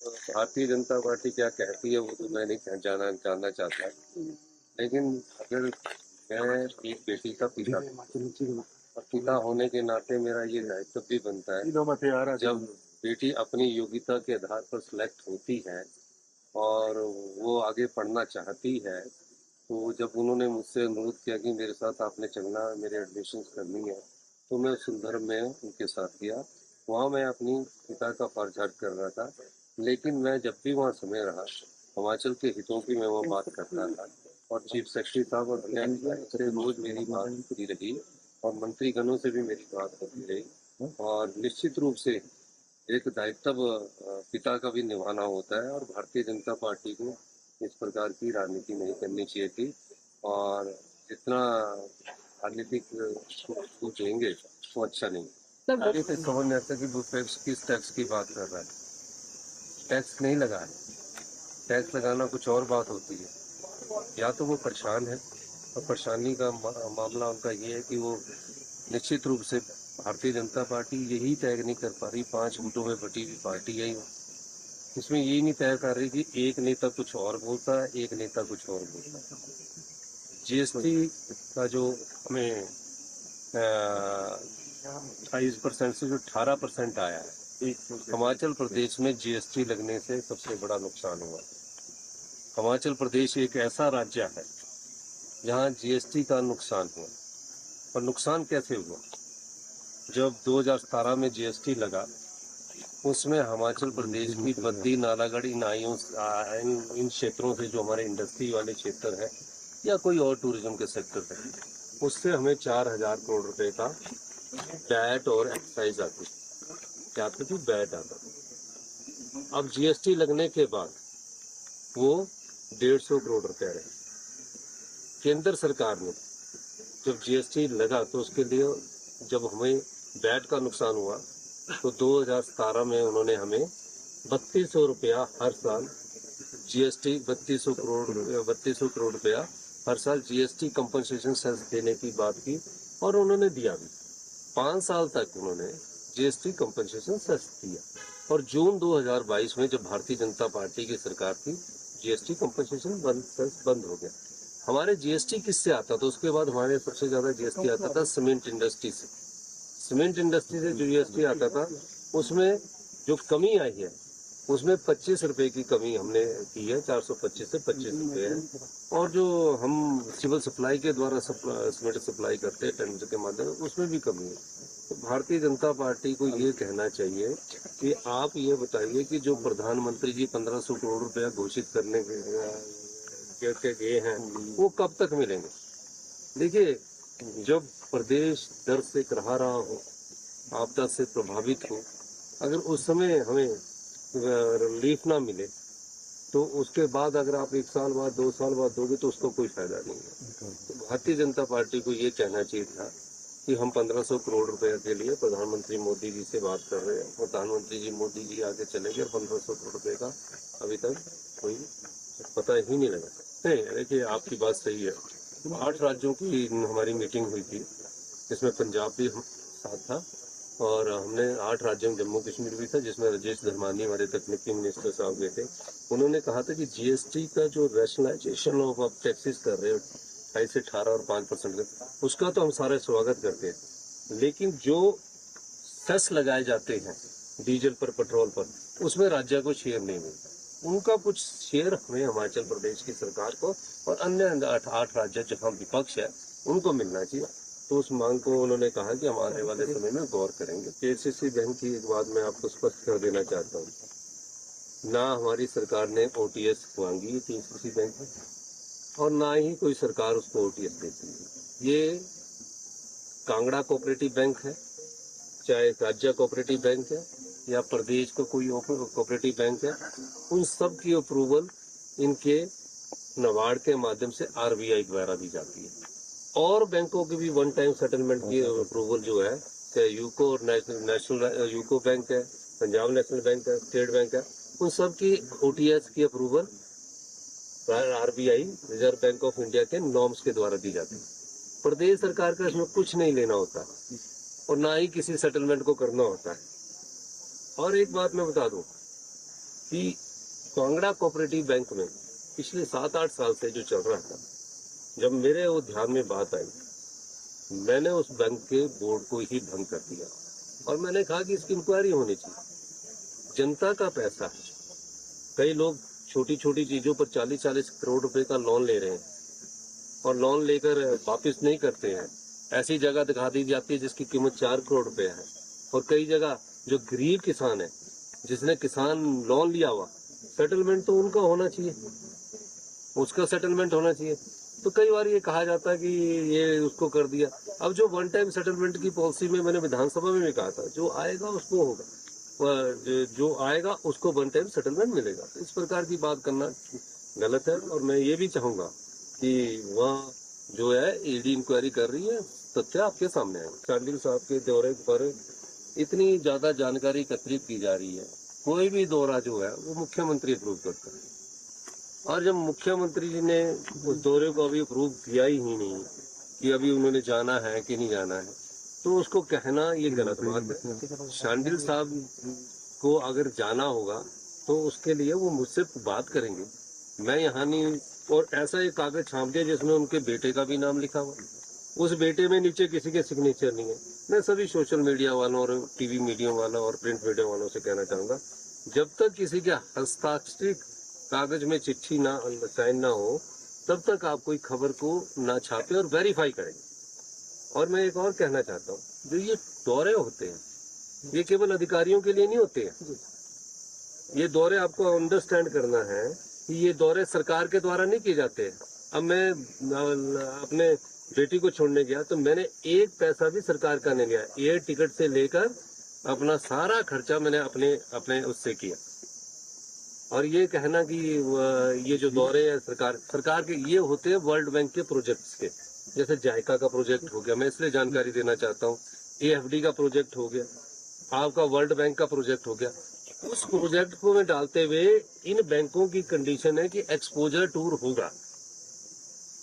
Bharatiya Janata party क्या कहती है वो तो मैं नहीं जानना चाहता, लेकिन अगर मैं एक बेटी का पिता और पिता होने के नाते मेरा ये दायित्व भी बनता है, जब बेटी अपनी योग्यता के आधार पर सिलेक्ट होती है और वो आगे पढ़ना चाहती है, तो जब उन्होंने मुझसे अनुरोध किया कि मेरे साथ आपने चलना, मेरे एडमिशन करनी है, तो मैं उस संदर्भ में उनके साथ गया। वहाँ मैं अपनी पिता का फर्ज अदा कर रहा था, लेकिन मैं जब भी वहाँ समय रहा, हिमाचल के हितों की मैं वहाँ बात करता था और चीफ सेक्रेटरी साहब और अन्य अधिकारियों से रोज मेरी बात होती रही और मंत्रीगणों से भी मेरी बात होती रही। और निश्चित रूप से एक दायित्व पिता का भी निभाना होता है और भारतीय जनता पार्टी को इस प्रकार की राजनीति नहीं करनी चाहिए थी। और जितना राजनीतिक सोचेंगे वो अच्छा नहीं। आगे से समझ में आता कि वो किस टैक्स की बात कर रहा है। टैक्स नहीं लगा है, टैक्स लगाना कुछ और बात होती है। या तो वो परेशान है और परेशानी का मामला उनका ये है कि वो निश्चित रूप से भारतीय जनता पार्टी यही तय नहीं कर पा रही, 5 गुटों में बटी हुई पार्टी है। इसमें यही नहीं तय कर रही कि एक नेता कुछ और बोलता है, एक नेता कुछ और बोलता है। जीएसटी का जो हमें 28% से जो 18% आया है, हिमाचल प्रदेश में जीएसटी लगने से सबसे बड़ा नुकसान हुआ। हिमाचल प्रदेश एक ऐसा राज्य है जहां जीएसटी का नुकसान हुआ। और नुकसान कैसे हुआ? जब 2017 में जीएसटी लगा, उसमें हिमाचल प्रदेश की बद्दी, नालागढ़, इन क्षेत्रों से जो हमारे इंडस्ट्री वाले क्षेत्र है या कोई और टूरिज्म के सेक्टर है, उससे हमें 4,000 करोड़ रुपए का वैट और एक्साइज आती, क्या आती थी? वैट आता था। अब जीएसटी लगने के बाद वो 150 करोड़ रुपए रहे। केंद्र सरकार ने जब जीएसटी लगा तो उसके लिए जब हमें वैट का नुकसान हुआ तो 2017 में उन्होंने हमें 3200 रुपया हर साल जीएसटी 3200 करोड़ रुपया हर साल जीएसटी कंपनसेशन सेस देने की बात की और उन्होंने दिया भी। 5 साल तक उन्होंने जीएसटी कंपनसेशन सेस दिया और जून 2022 में जब भारतीय जनता पार्टी की सरकार थी, जीएसटी कंपनसेशन बंद हो गया। हमारे जीएसटी किससे आता था? उसके बाद हमारे सबसे ज्यादा जीएसटी आता था सीमेंट इंडस्ट्री से। सीमेंट इंडस्ट्री से जो जीएसटी आता था उसमें जो कमी आई है उसमें 25 रुपए की कमी हमने की है, 425 से 25 रुपए है। और जो हम सिविल सप्लाई के द्वारा सीमेंट सप्लाई करते हैं टेंडर के माध्यम से, उसमें भी कमी है। तो भारतीय जनता पार्टी को ये कहना चाहिए कि आप ये बताइए कि जो प्रधानमंत्री जी 1500 करोड़ रुपया घोषित करने के गए हैं वो कब तक मिलेंगे? देखिए, जब प्रदेश दर्द से कराह रहा हो, आपदा से प्रभावित हो, अगर उस समय हमें रिलीफ ना मिले तो उसके बाद अगर आप 1 साल बाद 2 साल बाद दोगे तो उसका कोई फायदा नहीं है। तो भारतीय जनता पार्टी को ये कहना चाहिए था कि हम 1500 करोड़ रुपए के लिए प्रधानमंत्री मोदी जी से बात कर रहे हैं। प्रधानमंत्री जी मोदी जी आगे चले गए, 1500 करोड़ रुपए का अभी तक कोई पता ही नहीं लगा। नहीं, देखिए आपकी बात सही है। 8 राज्यों की हमारी मीटिंग हुई थी, जिसमें पंजाब भी साथ था और हमने 8 राज्यों में जम्मू कश्मीर भी था, जिसमें राजेश धर्मानी हमारे तकनीकी मिनिस्टर साहब गए थे। उन्होंने कहा था कि जीएसटी का जो रैशनलाइजेशन ऑफ आप टैक्सेस कर रहे हो 28 से 18 और 5% का, उसका तो हम सारे स्वागत करते हैं, लेकिन जो सेस लगाए जाते हैं डीजल पर, पेट्रोल पर, उसमें राज्य को शेयर नहीं मिलता। उनका कुछ शेयर हमें हिमाचल प्रदेश की सरकार को और अन्य 8 राज्य जहां विपक्ष है उनको मिलना चाहिए। तो उस मांग को उन्होंने कहा कि हम आने वाले समय में गौर करेंगे। केसीसी बैंक की एक बात मैं आपको स्पष्ट कर देना चाहता हूँ, ना हमारी सरकार ने ओटीएस मांगी है केसीसी बैंक में और ना ही कोई सरकार उसको ओटीएस देती है। ये कांगड़ा कोऑपरेटिव बैंक है, चाहे राज्य कोऑपरेटिव बैंक है या प्रदेश का कोई कोऑपरेटिव बैंक है, उन सब की अप्रूवल इनके नाबार्ड के माध्यम से आरबीआई द्वारा दी जाती है। और बैंकों की भी वन टाइम सेटलमेंट की अप्रूवल जो है, चाहे यूको और नेशनल यूको बैंक है, पंजाब नेशनल बैंक है, स्टेट बैंक है, उन सब की ओटीएस की approval RBI, reserve bank of India के नॉर्म्स के द्वारा दी जाती है। प्रदेश सरकार का इसमें कुछ नहीं लेना होता और ना ही किसी सेटलमेंट को करना होता है। और एक बात मैं बता दूं, कि कांगड़ा कोऑपरेटिव बैंक में पिछले 7-8 साल से जो चल रहा था, जब मेरे वो ध्यान में बात आई, मैंने उस बैंक के बोर्ड को ही भंग कर दिया और मैंने कहा कि इसकी इंक्वायरी होनी चाहिए। जनता का पैसा है, कई लोग छोटी छोटी चीजों पर 40-40 करोड़ रुपए का लोन ले रहे हैं और लोन लेकर वापस नहीं करते हैं। ऐसी जगह दिखा दी जाती है जिसकी कीमत 4 करोड़ रुपए है और कई जगह जो गरीब किसान है, जिसने किसान लोन लिया हुआ, सेटलमेंट तो उनका होना चाहिए, उसका सेटलमेंट होना चाहिए। तो कई बार ये कहा जाता है कि ये उसको कर दिया। अब जो वन टाइम सेटलमेंट की पॉलिसी में मैंने विधानसभा में भी कहा था, जो आएगा उसको होगा, जो आएगा उसको वन टाइम सेटलमेंट मिलेगा। तो इस प्रकार की बात करना गलत है और मैं ये भी चाहूंगा कि वहाँ जो है ईडी इंक्वायरी कर रही है, तथ्य आपके सामने है। शांडिल साहब के दौरे पर इतनी ज्यादा जानकारी एकत्रित की जा रही है, कोई भी दौरा जो है वो मुख्यमंत्री अप्रूव करता है और जब मुख्यमंत्री जी ने उस दौरे को अभी अप्रूव किया ही नहीं कि अभी उन्होंने जाना है कि नहीं जाना है, तो उसको कहना ये गलत बात है। शांडिल साहब को अगर जाना होगा तो उसके लिए वो मुझसे बात करेंगे, मैं यहाँ नहीं। और ऐसा एक कागज छाप दिया जिसमें उनके बेटे का भी नाम लिखा हुआ, उस बेटे में नीचे किसी के सिग्नेचर नहीं है। मैं सभी सोशल मीडिया वालों और टीवी मीडिया वालों और प्रिंट मीडिया वालों से कहना चाहूंगा, जब तक किसी के हस्ताक्षरित कागज में चिट्ठी ना साइन ना हो, तब तक आप कोई खबर को ना छापे और वेरीफाई करें। और मैं एक और कहना चाहता हूँ, जो ये दौरे होते हैं ये केवल अधिकारियों के लिए नहीं होते हैं। ये दौरे आपको अंडरस्टैंड करना है कि ये दौरे सरकार के द्वारा नहीं किए जाते हैं। अब मैं अपने बेटी को छोड़ने गया तो मैंने एक पैसा भी सरकार का नहीं लिया, एयर टिकट से लेकर अपना सारा खर्चा मैंने अपने उससे किया। और ये कहना कि ये जो दौरे है सरकार के ये होते हैं वर्ल्ड बैंक के प्रोजेक्ट्स के, जैसे जायका का प्रोजेक्ट हो गया, मैं इसलिए जानकारी देना चाहता हूँ, AFD का प्रोजेक्ट हो गया, आपका वर्ल्ड बैंक का प्रोजेक्ट हो गया। उस प्रोजेक्ट को में डालते हुए इन बैंकों की कंडीशन है कि एक्सपोजर टूर होगा,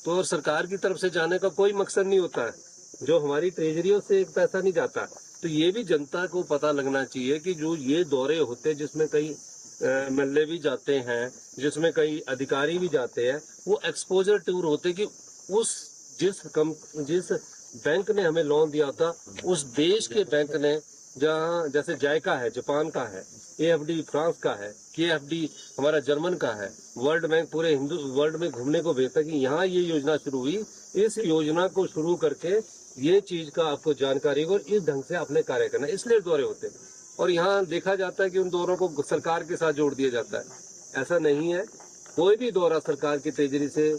तो और सरकार की तरफ से जाने का कोई मकसद नहीं होता है, जो हमारी ट्रेजरियों से एक पैसा नहीं जाता। तो ये भी जनता को पता लगना चाहिए कि जो ये दौरे होते हैं जिसमें कई मल्ले भी जाते हैं, जिसमें कई अधिकारी भी जाते हैं, वो एक्सपोजर टूर होते कि जिस बैंक ने हमें लोन दिया था उस देश के बैंक ने, जहाँ जैसे जायका है जापान का है, AFD फ्रांस का है, KFD हमारा जर्मन का है, वर्ल्ड बैंक पूरे वर्ल्ड में घूमने को भेजता कि यहाँ ये योजना शुरू हुई, इस योजना को शुरू करके ये चीज का आपको जानकारी हो और इस ढंग से अपने कार्य करना, इसलिए दौरे होते हैं। और यहाँ देखा जाता है कि उन दौरों को सरकार के साथ जोड़ दिया जाता है, ऐसा नहीं है। कोई भी दौरा सरकार की ट्रेजरी से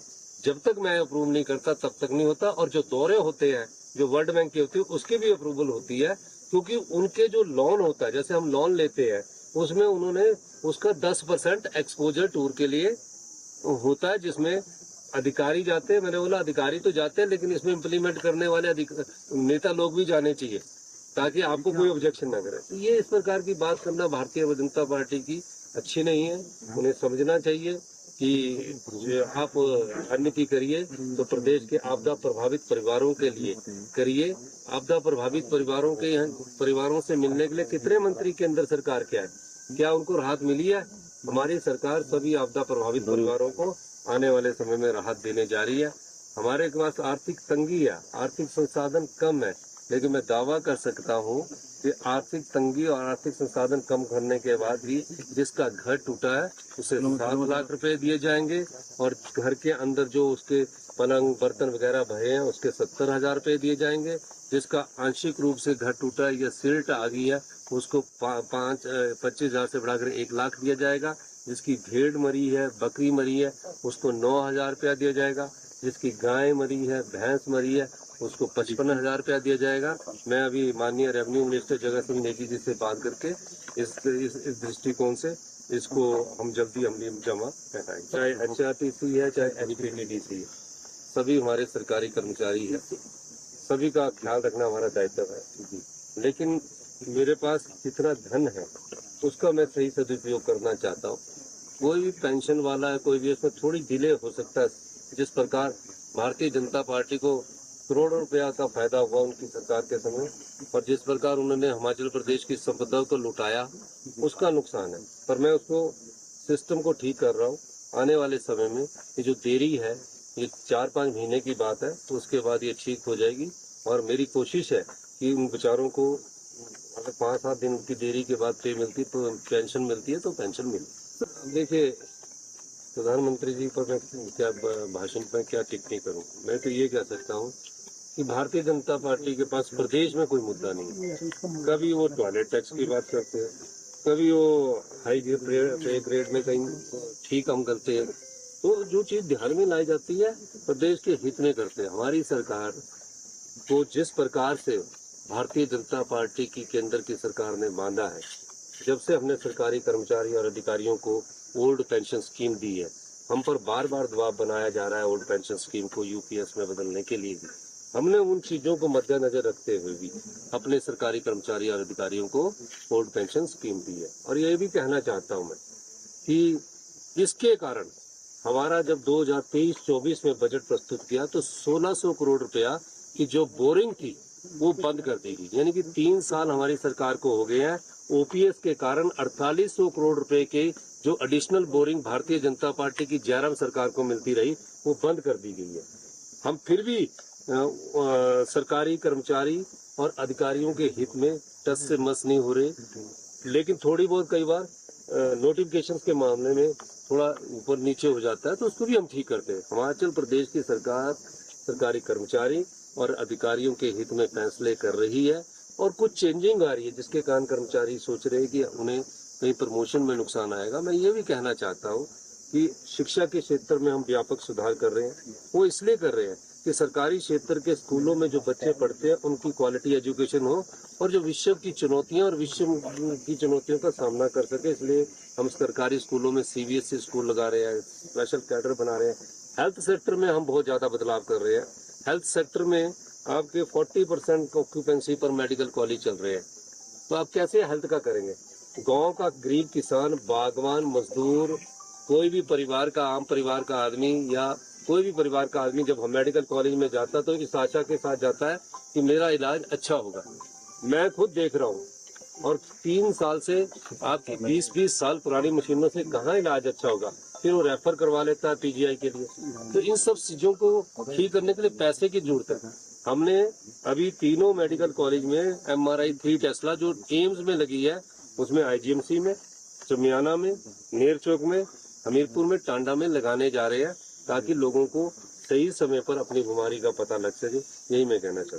जब तक मैं अप्रूव नहीं करता तब तक नहीं होता। और जो दौरे होते हैं जो वर्ल्ड बैंक के होते हैं उसकी भी अप्रूवल होती है, क्योंकि उनके जो लोन होता है, जैसे हम लोन लेते हैं उसमें उन्होंने उसका 10% एक्सपोजर टूर के लिए होता है, जिसमें अधिकारी जाते हैं। मैंने बोला अधिकारी तो जाते हैं, लेकिन इसमें इम्प्लीमेंट करने वाले नेता लोग भी जाने चाहिए ताकि आपको कोई ऑब्जेक्शन ना करे। तो ये इस प्रकार की बात करना भारतीय जनता पार्टी की अच्छी नहीं है। उन्हें समझना चाहिए कि आप रणनीति करिए तो प्रदेश के आपदा प्रभावित परिवारों के लिए करिए। आपदा प्रभावित परिवारों से मिलने के लिए कितने मंत्री केंद्र सरकार के आए, क्या उनको राहत मिली है? हमारी सरकार सभी आपदा प्रभावित परिवारों को आने वाले समय में राहत देने जा रही है। हमारे पास आर्थिक तंगी है, आर्थिक संसाधन कम है, लेकिन मैं दावा कर सकता हूँ कि आर्थिक तंगी और आर्थिक संसाधन कम करने के बाद भी जिसका घर टूटा है उसे 7 लाख रुपए दिए जाएंगे और घर के अंदर जो उसके पलंग बर्तन वगैरह भरे हैं उसके 70,000 रुपए दिए जाएंगे। जिसका आंशिक रूप से घर टूटा है या सिल्ट आ गई है उसको 25,000 से बढ़ाकर 1 लाख दिया जाएगा। जिसकी भेड़ मरी है, बकरी मरी है, उसको 9,000 रुपया दिया जाएगा। जिसकी गाय मरी है, भैंस मरी है, उसको 55,000 रुपया दिया जाएगा। मैं अभी माननीय रेवेन्यू मिनिस्टर जगत सिंह नेगी जी से बात करके इस दृष्टिकोण से इसको हम जल्दी अमली जमा कराएंगे। चाहे HRTC है, चाहे HPDDC है, सभी हमारे सरकारी कर्मचारी है, सभी का ख्याल रखना हमारा दायित्व है। लेकिन मेरे पास जितना धन है उसका मैं सही सदुपयोग करना चाहता हूँ। कोई भी पेंशन वाला है, कोई भी, उसमें थोड़ी डिले हो सकता है। जिस प्रकार भारतीय जनता पार्टी को करोड़ों रुपया का फायदा हुआ उनकी सरकार के समय, और जिस प्रकार उन्होंने हिमाचल प्रदेश की संपदा को लुटाया उसका नुकसान है। पर मैं उसको सिस्टम को ठीक कर रहा हूँ। आने वाले समय में ये जो देरी है, ये 4-5 महीने की बात है, तो उसके बाद ये ठीक हो जाएगी। और मेरी कोशिश है कि उन बेचारों को अगर 5-7 दिन की देरी के बाद पे मिलती तो पेंशन मिलती है तो पेंशन मिलती। देखिए, प्रधानमंत्री जी पर मैं क्या भाषण पर क्या टिप्पणी करूं। मैं तो ये कह सकता हूं कि भारतीय जनता पार्टी के पास प्रदेश में कोई मुद्दा नहीं है। कभी वो टॉयलेट टैक्स की बात करते हैं, कभी वो हाई पे ग्रेड में कहीं ठीक काम करते हैं। तो जो चीज ध्यान में लाई जाती है प्रदेश के हित में करते हैं। हमारी सरकार को जिस प्रकार से भारतीय जनता पार्टी की केंद्र की सरकार ने बांधा है, जब से हमने सरकारी कर्मचारी और अधिकारियों को ओल्ड पेंशन स्कीम दी है, हम पर बार बार दबाव बनाया जा रहा है ओल्ड पेंशन स्कीम को यूपीएस में बदलने के लिए भी। हमने उन चीजों को मद्देनजर रखते हुए भी अपने सरकारी कर्मचारी और अधिकारियों को ओल्ड पेंशन स्कीम दी है। और ये भी कहना चाहता हूं मैं कि इसके कारण हमारा जब 2023-24 में बजट प्रस्तुत किया तो 1600 करोड़ रुपया की जो बोरिंग थी वो बंद कर दी गई। यानी कि 3 साल हमारी सरकार को हो गए हैं, ओपीएस के कारण 4800 करोड़ रुपए के जो additional boring Bharatiya Janata party की जयराम सरकार को मिलती रही वो बंद कर दी गई है। हम फिर भी सरकारी कर्मचारी और अधिकारियों के हित में टस से मस नहीं हो रहे, लेकिन थोड़ी बहुत कई बार नोटिफिकेशन के मामले में थोड़ा ऊपर नीचे हो जाता है, तो उसको भी हम ठीक करते हैं। हिमाचल प्रदेश की सरकार सरकारी कर्मचारी और अधिकारियों के हित में फैसले कर रही है और कुछ चेंजिंग आ रही है जिसके कारण कर्मचारी सोच रहे हैं कि उन्हें कहीं प्रमोशन में नुकसान आएगा। मैं ये भी कहना चाहता हूँ कि शिक्षा के क्षेत्र में हम व्यापक सुधार कर रहे हैं। वो इसलिए कर रहे हैं कि सरकारी क्षेत्र के स्कूलों में जो बच्चे पढ़ते हैं उनकी क्वालिटी एजुकेशन हो और जो विश्व की चुनौतियां और विश्व की चुनौतियों का सामना कर सके। इसलिए हम सरकारी स्कूलों में सीबीएसई स्कूल लगा रहे हैं, स्पेशल कैडर बना रहे हैं। हेल्थ सेक्टर में हम बहुत ज्यादा बदलाव कर रहे हैं। हेल्थ सेक्टर में आपके 40% ऑक्यूपेंसी पर मेडिकल कॉलेज चल रहे हैं, तो आप कैसे हेल्थ का करेंगे? गांव का गरीब किसान, बागवान, मजदूर, कोई भी परिवार का, आम परिवार का आदमी या कोई भी परिवार का आदमी जब हम मेडिकल कॉलेज में जाता है तो इस आशा के साथ जाता है कि मेरा इलाज अच्छा होगा। मैं खुद देख रहा हूँ और 3 साल से आपकी 20-20 साल पुरानी मशीनों से कहाँ इलाज अच्छा होगा, फिर वो रेफर करवा लेता है पीजीआई के लिए। तो इन सब चीजों को ठीक करने के लिए पैसे की जरूरत है। हमने अभी तीनों मेडिकल कॉलेज में MRI 3 टेस्ला जो एम्स में लगी है, उसमें IGMC में, चमियाना में, नेरचौक में, हमीरपुर में, टांडा में लगाने जा रहे हैं ताकि लोगों को सही समय पर अपनी बीमारी का पता लग सके। यही मैं कहना चाहता हूँ।